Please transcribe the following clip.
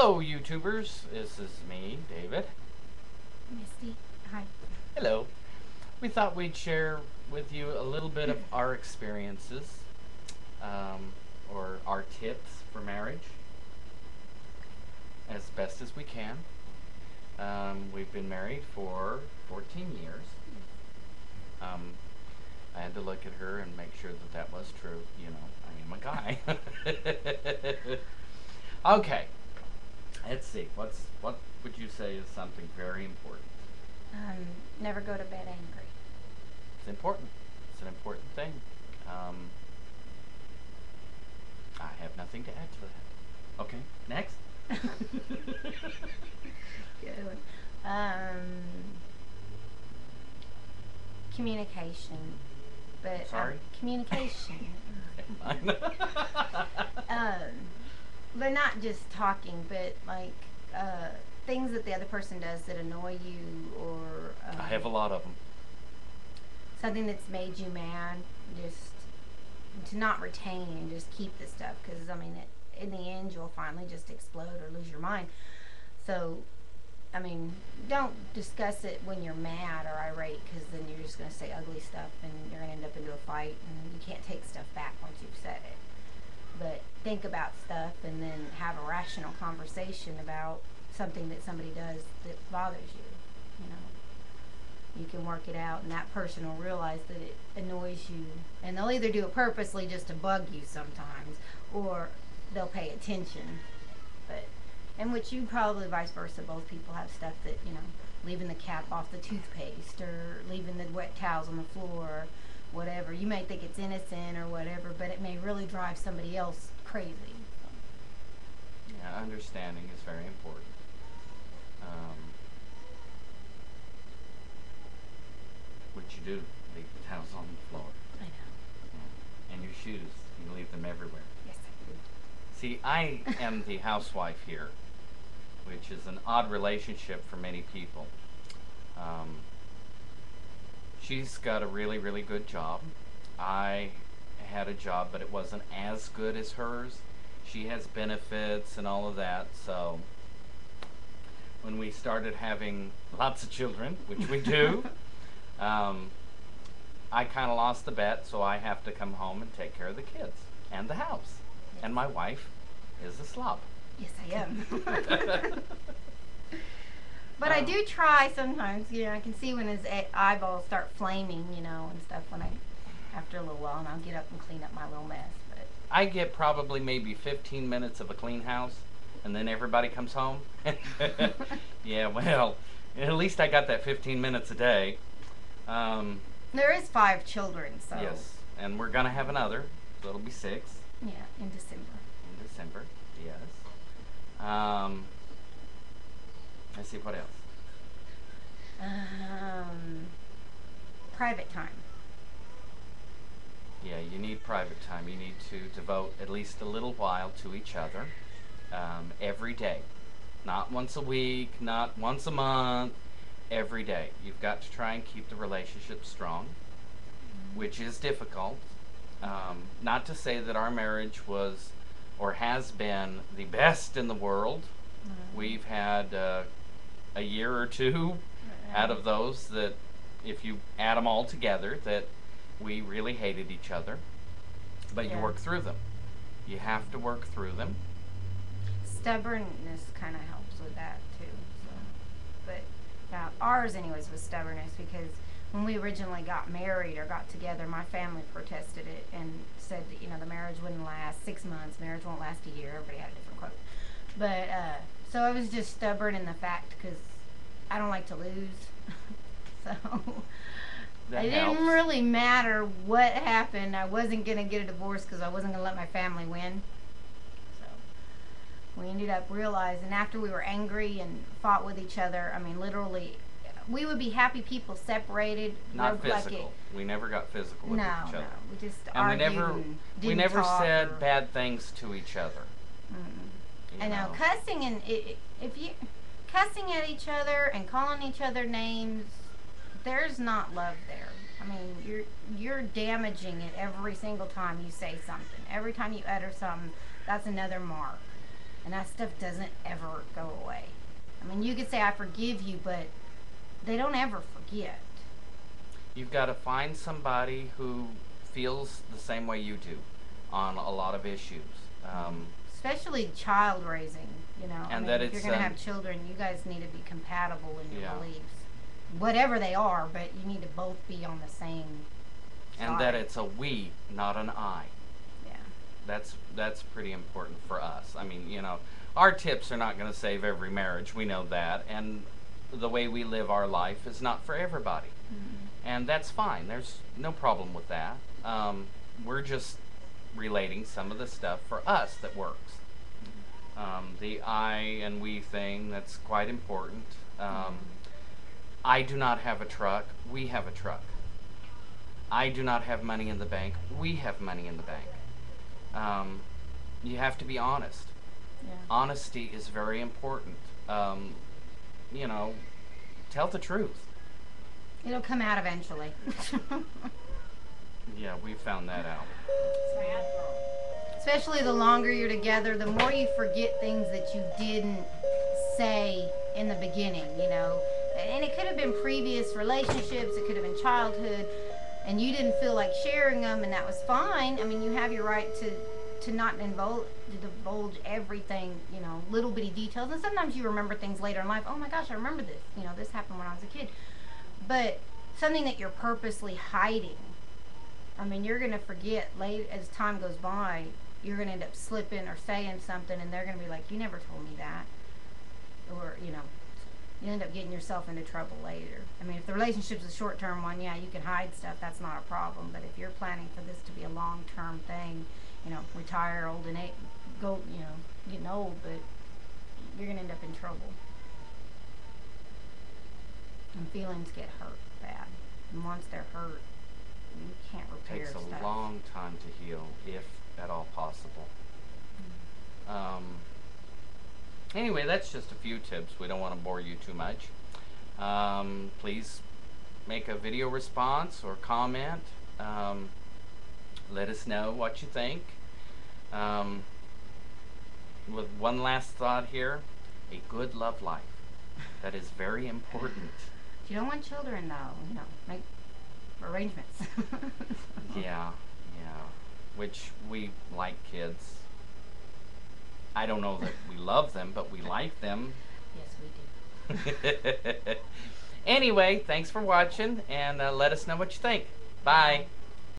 Hello, YouTubers. This is me, David. Misty, hi. Hello. We thought we'd share with you a little bit of our experiences, or our tips for marriage, as best as we can. We've been married for 14 years. I had to look at her and make sure that that was true. You know, I am a guy. Okay. Let's see. What would you say is something very important? Never go to bed angry. It's important. It's an important thing. Um, I have nothing to add to that. Okay, next. Good one. Communication, but Sorry? Communication. Never mind. But not just talking, but like things that the other person does that annoy you, or I have a lot of them. something that's made you mad. Just to not retain and just keep the stuff, because I mean, in the end, you'll finally just explode or lose your mind. So, I mean, don't discuss it when you're mad or irate, because then you're just going to say ugly stuff and you're going to end up into a fight, and you can't take stuff back once you've said it. But think about stuff and then have a rational conversation about something that somebody does that bothers you. You know, you can work it out, and that person will realize that it annoys you, and they'll either do it purposely just to bug you sometimes, or they'll pay attention. But in which you probably vice versa, both people have stuff that, you know, leaving the cap off the toothpaste, or leaving the wet towels on the floor, or whatever. You may think it's innocent or whatever, but it may really drive somebody else crazy. Yeah, understanding is very important. What you do, leave the towels on the floor. I know. Yeah. And your shoes, you leave them everywhere. Yes, I do. See, I am the housewife here, which is an odd relationship for many people. She's got a really, really good job. I had a job, but it wasn't as good as hers. She has benefits and all of that, so when we started having lots of children, which we do, I kind of lost the bet, so I have to come home and take care of the kids and the house. And my wife is a slob. Yes, I am. But I do try sometimes. You know, I can see when his eyeballs start flaming, you know, and stuff when after a little while, and I'll get up and clean up my little mess. But I get probably maybe 15 minutes of a clean house, and then everybody comes home. Yeah, well, at least I got that 15 minutes a day. There is 5 children, so. Yes, and we're going to have another, so it'll be 6. Yeah, in December. In December, yes. Let's see, what else? Private time. Yeah, you need private time. You need to devote at least a little while to each other every day. Not once a week, not once a month, every day. You've got to try and keep the relationship strong, which is difficult. Not to say that our marriage was or has been the best in the world. We've had a year or two out of those that, if you add them all together, that we really hated each other. But you work through them. You have to work through them. Stubbornness kind of helps with that too. So. But now ours, anyways, was stubbornness, because when we originally got married or got together, my family protested it and said that, you know, the marriage wouldn't last 6 months, marriage won't last a year. Everybody had a different quote. But so I was just stubborn in the fact, because I don't like to lose. So That it helps. didn't really matter what happened. I wasn't going to get a divorce, because I wasn't going to let my family win. So we ended up realizing, after we were angry and fought with each other, I mean, literally, we would be happy people separated. Not like physical. We never got physical with no, each other. no, we just And argued. we didn't never talk said or, bad things to each other. I know, cussing, and if you cussing at each other and calling each other names, there's not love there. I mean, you're damaging it every single time you say something. Every time you utter something, that's another mark. And that stuff doesn't ever go away. I mean, you could say, I forgive you, but they don't ever forget. You've got to find somebody who feels the same way you do on a lot of issues. Especially child raising, you know. And I that mean, if it's, you're going to have children, you guys need to be compatible in your Yeah. beliefs. Whatever they are, but you need to both be on the same and side. that it's a we, not an I. Yeah. That's pretty important for us. I mean, our tips are not going to save every marriage. We know that, and the way we live our life is not for everybody, and that's fine. There's no problem with that. We're just relating some of the stuff for us that works. The I and we thing, that's quite important. I do not have a truck. We have a truck. I do not have money in the bank. We have money in the bank. You have to be honest. Yeah. Honesty is very important. Tell the truth. It'll come out eventually. Yeah, we found that out. Especially the longer you're together, the more you forget things that you didn't say in the beginning, you know. And it could have been previous relationships, it could have been childhood, and you didn't feel like sharing them, and that was fine. I mean, you have your right to not divulge everything, you know, little bitty details. And sometimes you remember things later in life. Oh my gosh, I remember this. You know, this happened when I was a kid. But something that you're purposely hiding, I mean, you're going to forget late as time goes by. You're going to end up slipping or saying something, and they're going to be like, you never told me that. Or, you know, you end up getting yourself into trouble later. I mean, if the relationship's a short-term one, yeah, you can hide stuff. That's not a problem. But if you're planning for this to be a long-term thing, you know, retire old and go, you know, getting old, but you're going to end up in trouble. And feelings get hurt bad. And once they're hurt, you can't repair Takes stuff. a long time to heal, if at all possible. Anyway, that's just a few tips. We don't want to bore you too much. Please make a video response or comment. Let us know what you think. With one last thought here, a good love life. That is very important. If you don't want children, though, you know, make arrangements. Yeah. Which we like kids. I don't know that we love them, but we like them. Yes, we do. Anyway, thanks for watching, and let us know what you think. Bye.